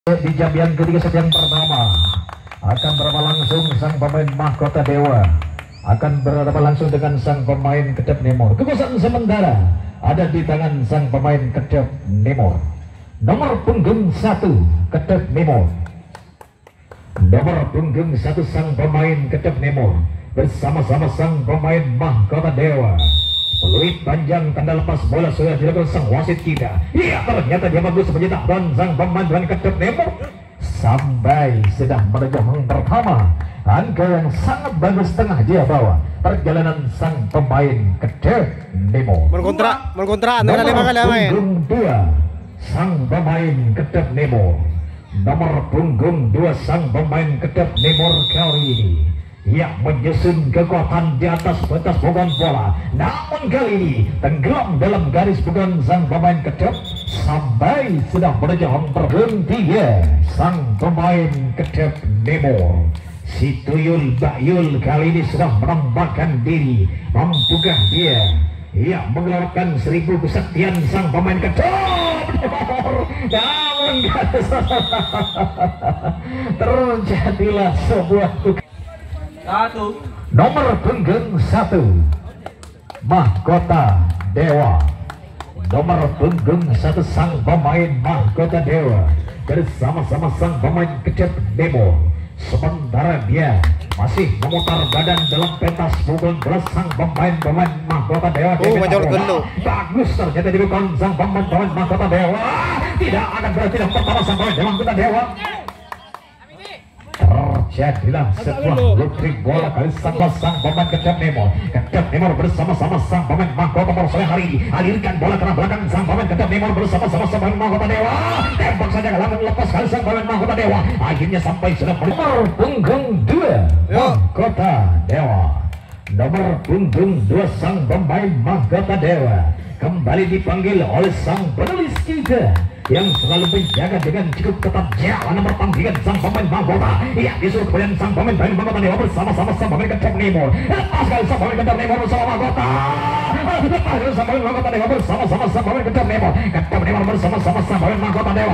Di jam yang ketiga set yang pertama akan berapa langsung sang pemain Mahkota Dewa akan berhadapan langsung dengan sang pemain Kedep Nemor. Kekuasaan sementara ada di tangan sang pemain Kedep Nemor. Nomor punggung 1 Kedep Nemor. Nomor punggung 1 sang pemain Kedep Nemor bersama-sama sang pemain Mahkota Dewa. Peluit panjang tanda lepas bola sudah dilakukan sang wasit kita. Iya, ternyata dia bagus mencetak sang pemain Kedep Nemor sampai sudah menuju pertama. Angka yang sangat bagus tengah dia bawa perjalanan sang pemain Kedep Nemor. Menkontra dengan 5 kali main. Punggung 2 sang pemain Kedep Nemor. Nomor punggung 2 sang pemain Kedep Nemor kali ini yang menyusun kekuatan di atas batas bukan bola, namun kali ini tenggelam dalam garis bukan sang pemain Kedep sampai sudah menuju punggung 3 sang pemain Kedep Nemor. Si Tuyul Bayul kali ini sudah menambahkan diri, mampukah dia mengeluarkan 1000 kesaktian sang pemain Kedep Nemor, namun terjadilah sebuah nomor punggung 1 Mahkota Dewa. Nomor punggung 1 sang pemain Mahkota Dewa bersama-sama sang pemain Kedep Nemor. Sementara dia masih memutar badan dalam pentas pukul belas sang pemain Mahkota Dewa. Bagus ternyata dilakukan sang pemain Mahkota Dewa. Tidak akan berhenti dalam pertama sang pemain Mahkota Dewa. Terjadilah sebuah lutrik bola kali sang pemain Kedep Nemor. Kedep Nemor bersama-sama sang pemain Mahkota Dewa sore hari alirkan bola ke belakang sang pemain Kedep Nemor bersama-sama sang pemain Mahkota Dewa. Tembak saja langsung lepas kali sang pemain Mahkota Dewa. Akhirnya sampai sudah nomor punggung 2 Mahkota Dewa. Nomor punggung 2 sang pemain Mahkota Dewa kembali dipanggil oleh sang penulis kita yang selalu menjaga dengan cukup ketat jalan pertandingan sang pemain Mahkota. Ia disuruh kemudian sang pemain Mahkota Dewa bersama-sama sang pemain Kedep Nemor. Lepas kali sang pemain Kedep Nemor bersama Mahkota. Lepas kali sang pemain Mahkota Dewa bersama-sama sang pemain Kedep Nemor. Kedep Nemor bersama-sama sang pemain Mahkota Dewa.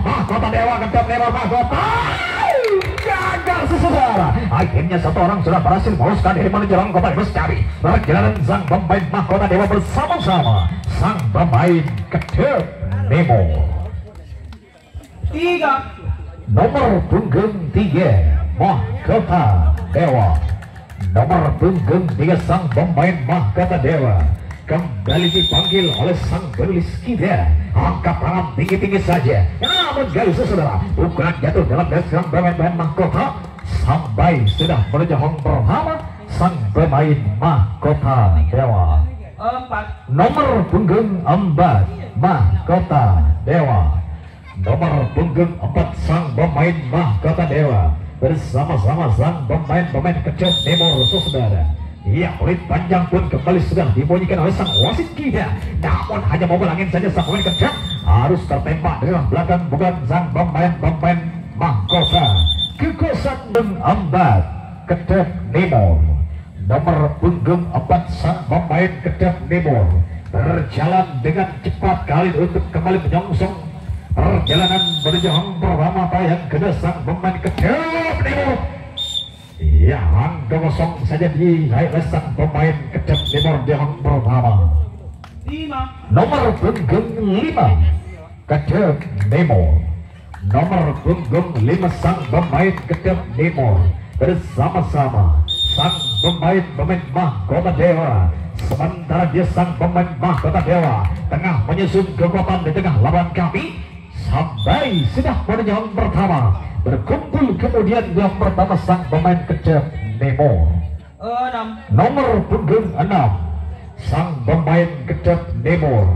Mahkota Dewa, Kedep Nemor, Mahkota. Gagal saudara. Akhirnya satu orang sudah berhasil meloloskan diri menuju ruang kota Bestari. Perjalanan sang pemain Mahkota Dewa bersama-sama sang pemain Kedep Nemor. 3 nomor punggung 3 Mahkota Dewa. Nomor punggung 3 sang pemain Mahkota Dewa kembali dipanggil oleh sang penulis kita. Angkat tangan tinggi-tinggi saja, namun garis saudara bukan jatuh dalam garis sang pemain Mahkota sampai sudah menuju pertama sang pemain Mahkota Dewa. 4 nomor punggung 4 Mahkota Dewa. Nomor punggung 4 sang pemain Mahkota Dewa bersama-sama sang pemain Kedep Nemor saudara. Iya, peluit panjang pun kembali sudah dibunyikan oleh sang wasit kita. Namun hanya mobil angin saja sang pemain Kedep harus tertembak dengan belakang bukan sang pemain Mahkota. Kekuasaan 4 Kedep Nemor. Nomor punggung 4 sang pemain Kedep Nemor berjalan dengan cepat kali untuk kembali menyongsong perjalanan menuju pertama tayang kedua sang pemain Kedep Nemor. Ya, angka kosong saja diraih oleh sang pemain Kedep Nemor di hang pertama. 5 Nomor punggung 5 Kedep Nemor. Nomor punggung 5 sang pemain Kedep Nemor bersama-sama sang pemain Mahkota Dewa. Sementara dia sang pemain Mahkota Dewa tengah menyusun kekuatan di tengah lawan kami sampai sudah menuju pertama. Berkumpul kemudian yang pertama sang pemain Kedep Nemor. 6 Nomor punggung 6 sang pemain Kedep Nemor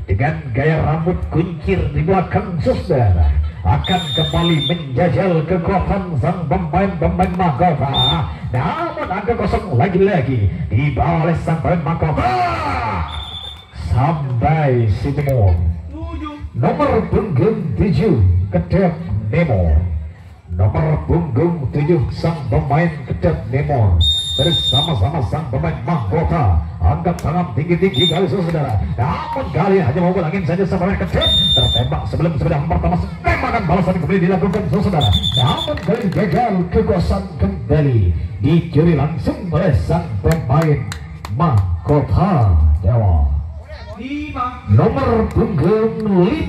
dengan gaya rambut kuncir di belakang saudara akan kembali menjajal kekuatan sang pemain Mahkota. Namun angka kosong lagi-lagi dibawa oleh sang pemain Mahkota sampai si Nemor. 7 Nomor punggung 7 Kedep Nemor. Nomor punggung 7 sang pemain Kedep Nemor bersama-sama sang pemain mahkota. Angkat tangan tinggi-tinggi kali saudara. Namun kali hanya mau angin saja sang pemain kecil tertembak sebelum sudah pertama tembakan balasan kembali dilakukan saudara. Namun kali gagal, kekuasaan kembali dicuri langsung oleh sang pemain mahkota Dewa. 5 Nomor punggung 5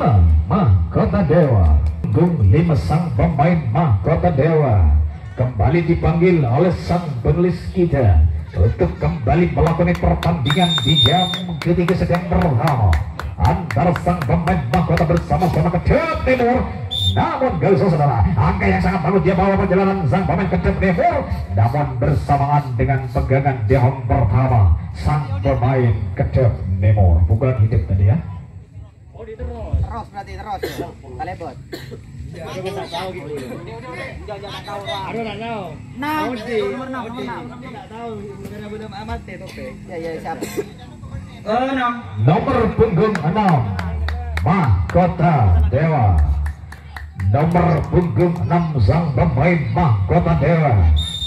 mahkota Dewa. Punggung 5 sang pemain mahkota Dewa kembali dipanggil oleh sang penulis kita untuk kembali melakukan pertandingan di jam ketiga sedang berlangsung antara sang pemain mahkota bersama-sama Kedep Timur. Namun kali saudara, angka yang sangat bagus dia bawa perjalanan sang pemain Kedep Timur, namun bersamaan dengan pegangan di home pertama sang pemain Kedep Timur. Pukulan hidup tadi ya. Terus berarti terus kalebot. Jangan tahu gitu. Jangan tahu. Aduh enggak tahu. Nah, nomor nomor 6. Enggak tahu. Benar-benar amat deh tope. Ya siap. 6 Nomor punggung 6 mahkota Dewa. Nomor punggung 6 sang pemain mahkota Dewa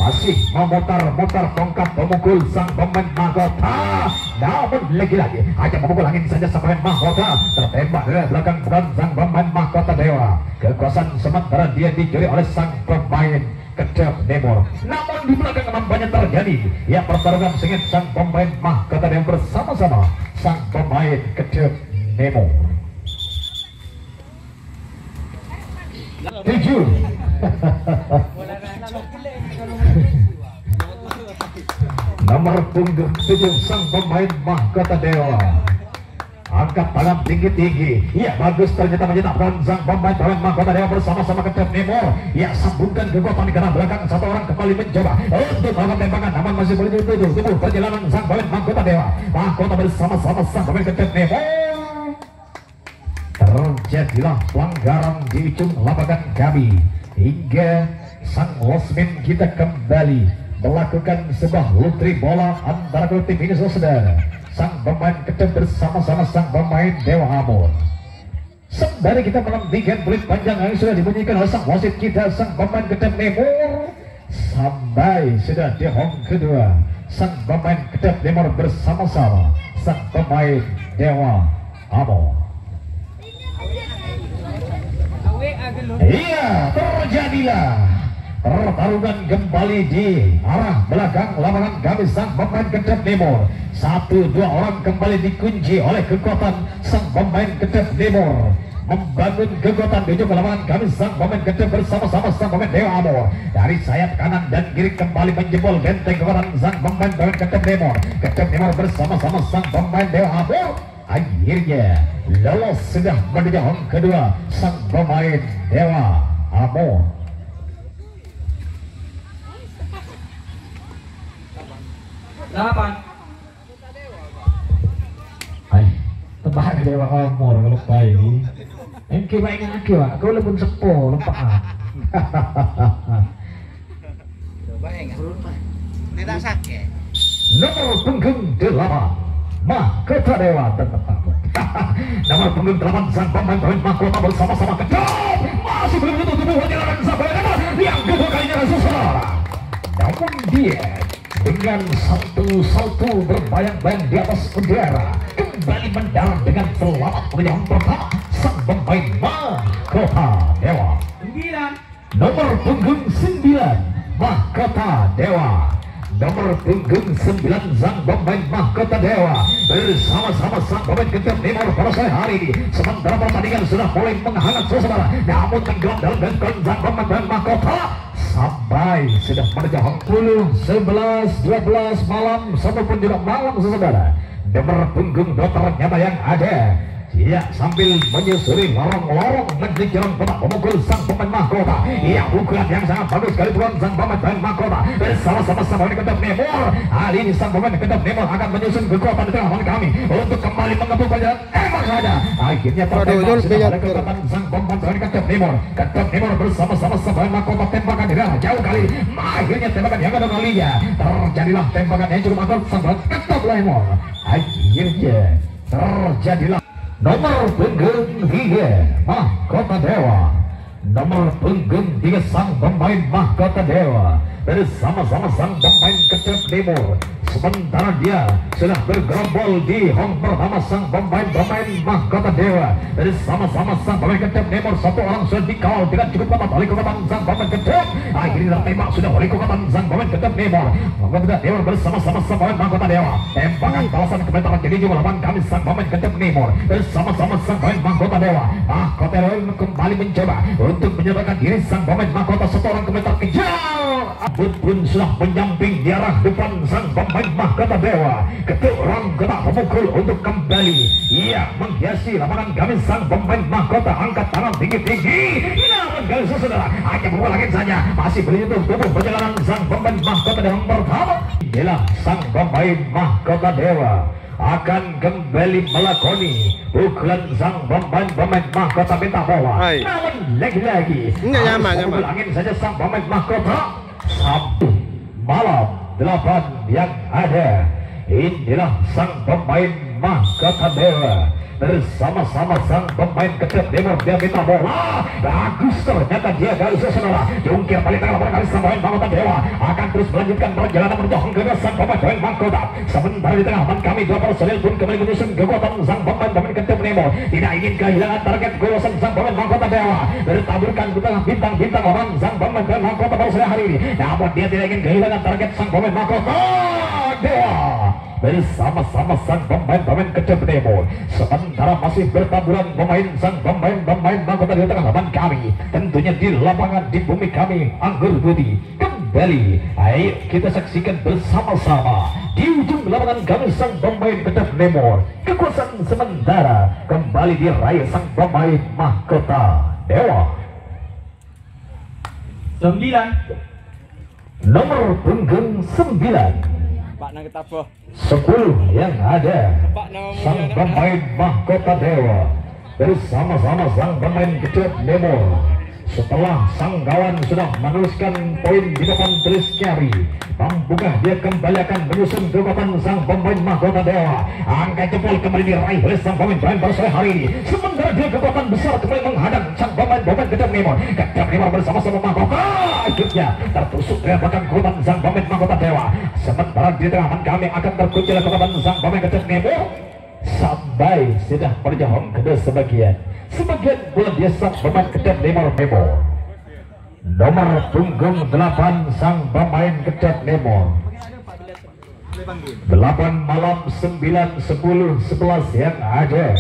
masih memutar-mutar tongkat pemukul sang pemain mahkota. Namun lagi-lagi hanya memukul angin saja sang pemain mahkota tertembak dari belakang bukan sang pemain mahkota Dewa. Kekuasaan sementara dia dicuri oleh sang pemain Kedep Timur. Namun di belakang nampaknya terjadi ya pertarungan sengit sang pemain mahkota Dewa bersama-sama sang pemain Kedep Timur. 7 Nomor punggung 7 sang pemain mahkota Dewa angkat tangan tinggi-tinggi. Ya bagus ternyata menyetakkan sang pemain mahkota Dewa bersama-sama Kedep Timur. Ya sambungkan kekuatan di kanan belakang, satu orang kembali mencoba untuk melakukan tembakan namun masih boleh ditutup perjalanan sang pemain mahkota Dewa. Mahkota bersama-sama sang pemain Kedep Timur. Terjadilah pelanggaran di ujung lapangan kami hingga sang losmen kita kembali melakukan sebuah lutri bola antara kedua tim ini saudara. Sang pemain Kedep bersama-sama sang pemain Dewa Amur. Sembari kita menantikan peluit panjang yang sudah dibunyikan oleh sang wasit kita sang pemain Kedep Timur. Sampai sudah di home kedua sang pemain Kedep Timur bersama-sama sang pemain Dewa Amur. Iya, terjadilah pertarungan kembali di arah belakang lapangan kami sang pemain Kedep Timur. 1-2 orang kembali dikunci oleh kekuatan sang pemain Kedep Timur membangun kekuatan di ujung lapangan kami sang pemain Kedep bersama-sama sang pemain Dewa Amur. Dari sayap kanan dan kiri kembali menjebol benteng kekuatan sang pemain Kedep Timur. Kedep Timur bersama-sama sang pemain Dewa Amur akhirnya lolos sudah menuju home kedua sang pemain Dewa Amur. 8 tebak Dewa Amur kalau baik engke baik ngake wak kau lebih sepo lempaan. Tidak sakit. Nomor punggung 8 mahkota Dewa tetap nomor punggung 8 sang pemain mahkota bersama-sama Kedep masih belum tutup perjalanan sampai yang kedua kalinya saudara. Namun dia dengan salto berbayang-bayang di atas udara kembali mendarat dengan selamat menyambut pertama sang pemain mahkota Dewa. 9 Nomor punggung 9 mahkota Dewa. Nomor punggung 9 sang pemain mahkota Dewa bersama-sama sang pemain Kedep Timur pada sore hari ini. Sementara pertandingan sudah mulai menghangat saudara, namun tenggelam dalam ganteng sang pemain mahkota sampai sudah menjauh 10, 11, 12 malam ataupun juga malam saudara. Nomor punggung ternyata yang ada ya sambil menyusuri lorong-lorong menjelang kotak pemukul sang pemain mahkota. Ya pukulan yang sangat bagus sekali pukulan sang pemain mahkota bersama-sama sang pemain Kedep Timur. Hari ini sang pemain Kedep Timur akan menyusun kekuatan di tengah kami untuk kembali mengebuk pada tembak saja. Akhirnya pertembak sudah ada kekuatan sang pemain Kedep Timur. Kedep Timur bersama-sama sang pemain mahkota tembakan di dalam jauh kali. Akhirnya tembakan yang kedua kalinya terjadilah tembakan yang cukup mantap sang pemain Kedep Timur. Akhirnya terjadilah nomor punggung 3 mahkota Dewa. Nomor punggung 3 sang pemain Mahkota Dewa bersama-sama sang pemain Kecap Timur. Sementara dia sudah bergerombol di home pertama sang pemain Mahkota Dewa bersama-sama sang pemain Kecap Timur. Satu orang sudah dikawal dengan cukup kuat oleh kekuatan sang pemain Kecap. Akhirnya tembak sudah oleh kekuatan sang pemain Kecap Timur. Mahkota Dewa bersama-sama sang pemain Mahkota Dewa. Tembakan balasan kembali terjadi di lapangan kami sang pemain Kecap Timur bersama-sama sang pemain Mahkota Dewa. Mahkota Dewa kembali mencoba untuk menyerahkan diri sang pemain Mahkota. Satu orang kembali terkejar. Abut pun sudah menyamping di arah depan sang pemain Mahkota Dewa. Ketuk orang gerak pemukul untuk kembali. Ia menghiasi lapangan kami sang pemain Mahkota. Angkat tangan tinggi-tinggi. Namun kali saudara hanya berubah lagi saja. Masih berhitung tubuh perjalanan sang pemain Mahkota Dewa yang pertama. Inilah sang pemain Mahkota Dewa akan kembali melakoni pukulan sang pemain Mahkota minta bola. Namun lagi-lagi pukul angin saja sang pemain Mahkota. Sabtu malam 8 yang ada. Inilah sang pemain Mahkota Dewa bersama-sama sang pemain Kecap Timur. Dia minta bola. Bagus ternyata dia dari saudara. Jungkir balik tengah lapangan kali sang pemain Mahkota Dewa akan terus melanjutkan perjalanan menuju ke sang pemain Mahkota. Sementara di tengah lapangan kami dua personil pun kembali menyusun kekuatan sang pemain Kecap Timur. Tidak ingin kehilangan target golosan sang pemain Mahkota Dewa. Bertaburkan di tengah bintang-bintang lawan sang pemain Mahkota pada sore hari ini. Namun dia tidak ingin kehilangan target sang pemain Mahkota Dewa bersama-sama sang pemain Kecap Timur. Sementara masih bertaburan sang pemain Mahkota di tengah lapangan kami, tentunya di lapangan di bumi kami Anggur Budi. Kembali ayo kita saksikan bersama-sama di ujung lapangan kami sang pemain Kecap Timur. Kekuasaan sementara kembali diraih sang pemain Mahkota Dewa. 9 nomor punggung 9 Pak nang ketaboh. 10 yang ada sang pemain Mahkota Dewa bersama-sama sang pemain Kecap Timur. Setelah sang kawan sudah meneruskan poin di depan tulis carry, mampukah dia kembali akan menyusun kekuatan sang pemain Mahkota Dewa. Angka jempol kembali diraih oleh sang pemain pada sore hari ini. Sementara dia kekuatan besar kembali menghadang sang pemain Kecap Timur. Kecap Timur bersama-sama Mahkota akhirnya tertusuk dengan belakang kekuatan sang pemain Mahkota Dewa. Sementara di tengah kami akan terkunci oleh kekuatan sang pemain Kecap Timur sampai sudah berjauh kedua sebagian bola dia sang pemain Kecap Timur. Nomor punggung 8 sang pemain Kecap Timur. 8 malam 9 10 11 yang ada.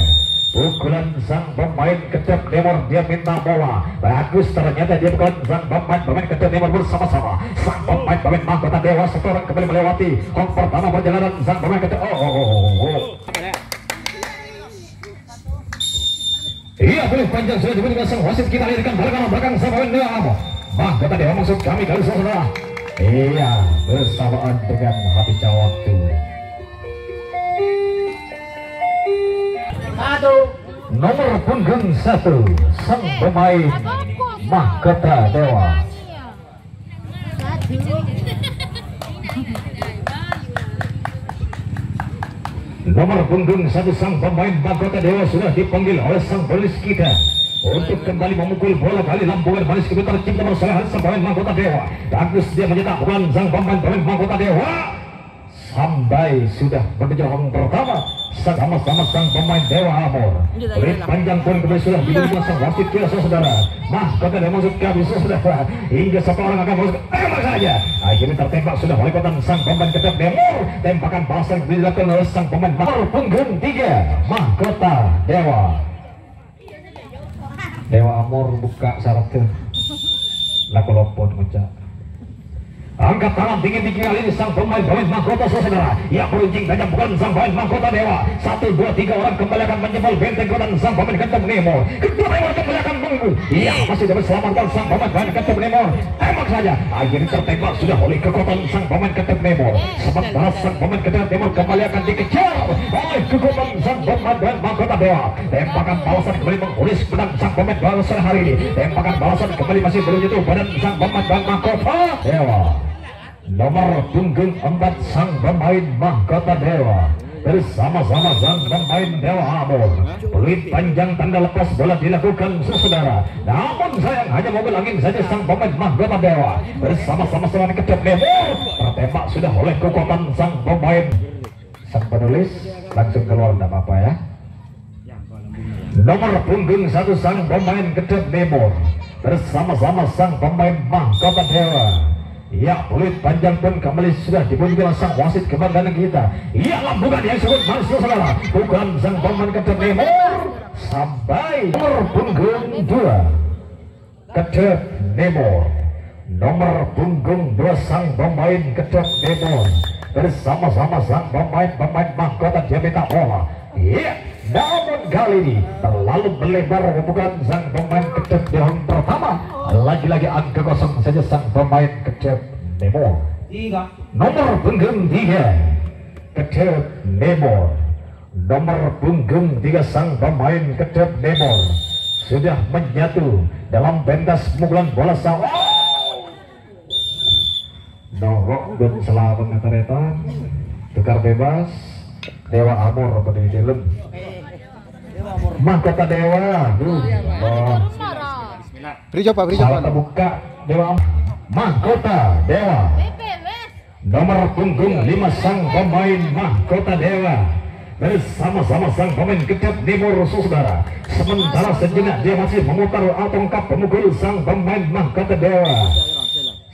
Pukulan sang pemain Kecap Timur, dia minta bola. Bagus ternyata dia bukan sang pemain Kecap Timur bersama-sama sang pemain Mahkota Dewa. Seorang kembali melewati home pertama perjalanan sang pemain Kecap. Iya, boleh panjang sudah diberikan sang wasit. Kita lihatkan belakang sang pemain Dewa. Mahkota Dewa maksud kami kali saudara. Iya, bersamaan dengan habis waktu. Nomor punggung 1 sang pemain Mahkota Dewa. Nomor punggung 1 sang pemain Mahkota Dewa sudah dipanggil oleh sang polis kita untuk kembali memukul bola kali lambungan manis kebetulan cinta bersalahan sang pemain Mahkota Dewa. Bagus dia mencetak pukulan sang pemain Mahkota Dewa sampai sudah berjauh pertama. Sama-sama sang pemain Dewa Amor. Red panjang pun kembali sudah diberikan sang wasit kita saudara. Mahkota Dewa masuk kami saudara. Hingga satu orang akan masuk. Tembak saja. Akhirnya tertembak sudah oleh kekuatan sang pemain Kecap Timur. Tembakan balasan dilakukan oleh sang pemain punggung 3 Mahkota Dewa. Dewa Amor buka syaratnya. Laku lopot menca. Angkat tangan tinggi-tinggi kali ini sang pemain Mahkota saudara. Ya beruncing tajam bukan sang pemain Mahkota Dewa. 1, 2, 3 orang kembali akan menjebol benteng kekuatan sang pemain Kecap Timur. Kedua orang kembali akan menunggu. Ya masih dapat selamatkan sang pemain Kecap Timur. Tembak saja. Akhirnya tertembak sudah oleh kekuatan sang pemain Kecap Timur. Sementara sang pemain Kecap Timur kembali akan dikejar oleh kekuatan sang pemain Mahkota Dewa. Tembakan balasan kembali mengulis pedang sang pemain baru sore hari ini. Tembakan balasan kembali masih menyentuh badan sang pemain Mahkota Dewa. Nomor punggung 4 sang pemain Mahkota Dewa bersama-sama sang pemain Dewa Amor. Peluit panjang tanda lepas bola dilakukan saudara. Namun sayang hanya mobil angin saja sang pemain Mahkota Dewa bersama-sama sang kedap Nemor. Tertembak sudah oleh kekuatan sang pemain. Sang penulis langsung keluar, tidak apa-apa ya. Nomor punggung 1 sang pemain kedap Nemor bersama-sama sang pemain Mahkota Dewa. Ya, peluit panjang pun kembali sudah dibunyikan sang wasit kebanggaan kita. Ya, lambungan yang sebut masuk saudara. Bukan sang pemain kedap Nemor sampai nomor punggung 2 kedap Nemor. Nomor punggung 2 sang pemain kedap Nemor bersama-sama sang pemain Mahkota dia minta bola. Ya, namun kali ini terlalu melebar, bukan sang pemain kedap yang pertama. Lagi-lagi angka kosong saja sang pemain kedap Nemor. 3. Nomor punggung 3 kedap Nemor. Nomor punggung 3 sang pemain kedap Nemor sudah menyatu dalam pentas pukulan bola sang. Norok dan selamat ngataretan tukar bebas Dewa Amor pada film Mahkota Dewa. Beri coba. Buka Dewa Mahkota Dewa. Nomor punggung 5 sang pemain Mahkota Dewa bersama-sama sang pemain kedap Nemor saudara. Sementara sejenak dia masih memutar tongkat pemukul sang pemain Mahkota Dewa.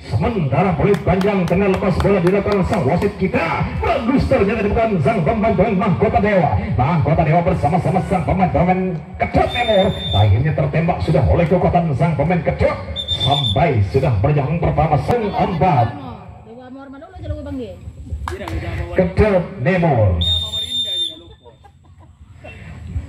Sementara peluit panjang tengah lepas bola dilakukan sang wasit kita. Bagus ternyata bukan sang pemain Mahkota Dewa. Mahkota Dewa bersama-sama sang pemain kedap Nemor akhirnya tertembak sudah oleh kekuatan sang pemain kedap sampai sudah berjalan pertama sang 4 kedap Nemor.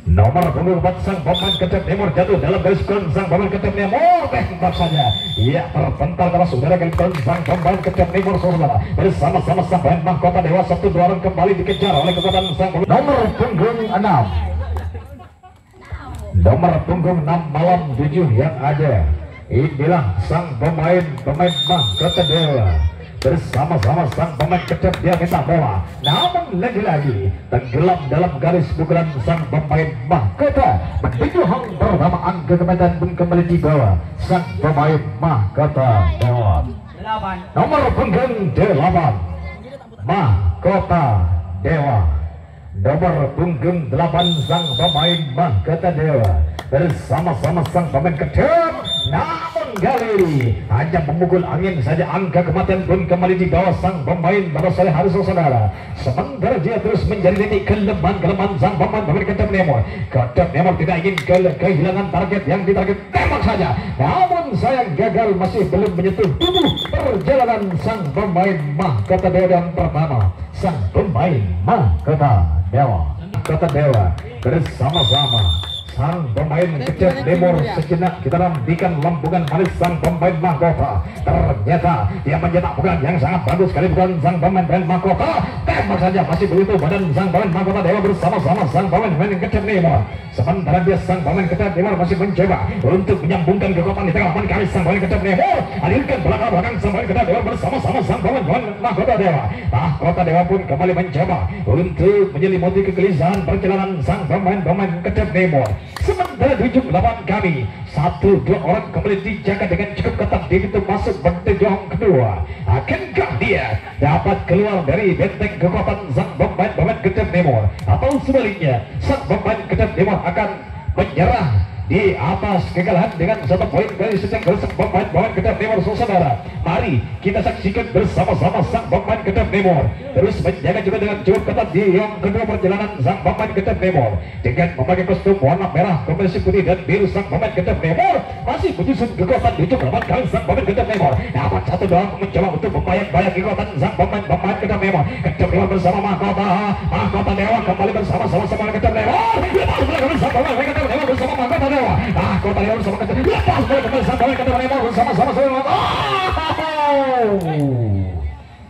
Nomor punggung 4 sang pemain kedap Nemor jatuh dalam garis kon sang pemain kedap Nemor. Tembak saja. Ia terpental karena saudara garis sang pemain kedap Nemor saudara. Bersama-sama sang pemain Mahkota Dewa 1-2 orang kembali dikejar oleh kekuatan sang pemain. Nomor punggung 6. Nomor punggung 6 malam 7 yang ada. Inilah sang pemain Mahkota Dewa bersama-sama sang pemain kedap dia minta bola. Namun lagi-lagi tenggelam dalam garis pukulan sang pemain Mahkota. Begitu hang pertama angka kemenangan pun kembali di bawah sang pemain Mahkota Dewa. 8. Nomor punggung 8 Mahkota Dewa. Nomor punggung 8 sang pemain Mahkota Dewa bersama-sama sang pemain kedap. Namun kali ini hanya memukul angin saja, angka kematian pun kembali di bawah sang pemain Bapak Saleh Haris saudara. Sementara dia terus menjadi titik kelemahan sang pemain kedap Nemor. Kedap Nemor tidak ingin kehilangan target yang ditarget, tembak saja. Namun sayang gagal, masih belum menyentuh tubuh perjalanan sang pemain Mahkota Dewa yang pertama. Sang pemain Mahkota Dewa bersama-sama sang pemain kedap Nemor. Sejenak kita nantikan lampungan manis sang pemain Mahkota. Ternyata dia mencetak pukulan yang sangat bagus sekali, bukan sang pemain Mahkota. Tembak saja, masih begitu badan sang pemain Mahkota Dewa bersama-sama sang pemain kedap Nemor. Sementara dia sang pemain kedap Nemor masih mencoba untuk menyambungkan kekuatan di tengah kali sang pemain kedap Nemor. Alirkan belakang sang pemain kedap Dewa bersama-sama sang pemain Mahkota Dewa. Mahkota Dewa pun kembali mencoba untuk menyelimuti kegelisahan perjalanan sang pemain kedap Nemor. Sementara di ujung lawan kami 1-2 orang kembali dijaga dengan cukup ketat di pintu masuk bertujuan kedua. Akankah dia dapat keluar dari benteng kekuatan sang pemain kedap Nemor, atau sebaliknya sang pemain kedap Nemor akan menyerah di atas kekalahan dengan 1 poin dari sejak sang pemain kedap Nemor saudara. Mari kita saksikan bersama-sama sang pemain kedap Nemor terus menjaga juga dengan cukup ketat di yang kedua perjalanan sang pemain kedap Nemor dengan memakai kostum warna merah kombinasi putih dan biru. Sang pemain kedap Nemor masih menyusun kekuatan di ujung lawan kali sang pemain kedap Nemor. Dapat 1 doang mencoba untuk membayang-bayang kekuatan sang pemain kedap Nemor. Kedap Nemor bersama Mahkota Dewa kembali bersama-sama sang pemain kedap Nemor. Lepas belakang sang pemain kedap Nemor bersama Mahkota Dewa. Mahkota Dewa bersama kedap. Lepas belakang sang pemain kedap Nemor bersama-sama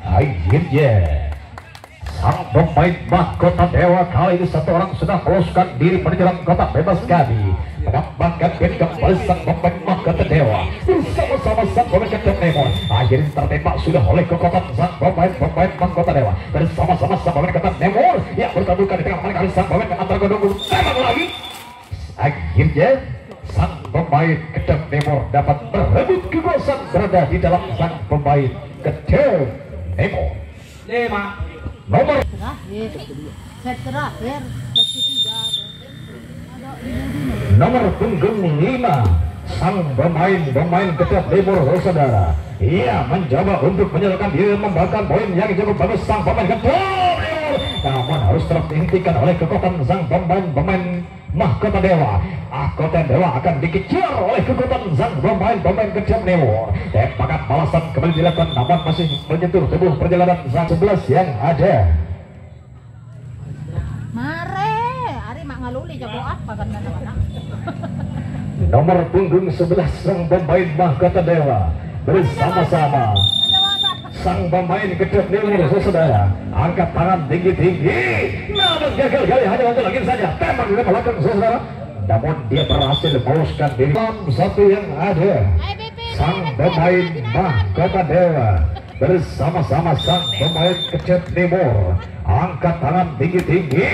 akhirnya sang pemain Mahkota Dewa kali ini 1 orang sudah meloloskan diri menyerang kotak bebas kami. Menambahkan poin kembali sang pemain Mahkota Dewa bersama-sama sang pemain kedap Nemor. Akhirnya tertembak sudah oleh kekuatan sang pemain Mahkota Dewa bersama-sama sang pemain kedap Nemor. Ya bertabukan di tengah kali sang pemain antara kedua kubu. Tembak lagi. Akhirnya sang pemain Kedap Nemor dapat berebut kekuasaan berada di dalam sang pemain Kedap Nemor. 5. Nomor Terakhir, set terakhir, set ketiga. Ada di nomor punggung 5 sang pemain Kedap Nemor, saudara. Ia mencoba untuk menyerahkan diri membakar poin yang cukup bagus sang pemain Kedap Nemor, namun harus tetap dihentikan oleh kekuatan sang pemain Mahkota Dewa. Mahkota Dewa akan dikejar oleh kekuatan sang pemain Kedap Nemor. Tembakan balasan kembali dilakukan, namun masih menyentuh tubuh perjalanan sang 11 yang ada. Mare, hari mak ngaluli jago apa kan kadang-kadang. Nomor punggung 11 sang pemain Mahkota Dewa bersama-sama sang pemain Kedap Nemor, saudara. Angkat tangan tinggi-tinggi, namun gagal kali hanya untuk lagi saja. Tembak di belakang, saudara. Namun dia berhasil meloloskan diri. Satu yang ada sang pemain Mahkota Dewa bersama-sama sang pemain Kedap Nemor. Angkat tangan tinggi-tinggi,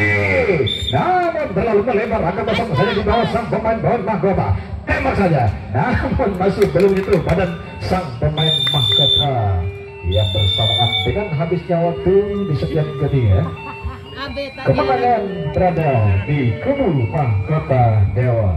namun terlalu melebar, angkat bersama saja di bawah sang pemain Mahkota. Tembak saja, namun masih belum itu badan sang pemain Mahkota yang bersamaan dengan habisnya waktu di sekian ketiga. Kemenangan berada di kubu Mahkota Dewa.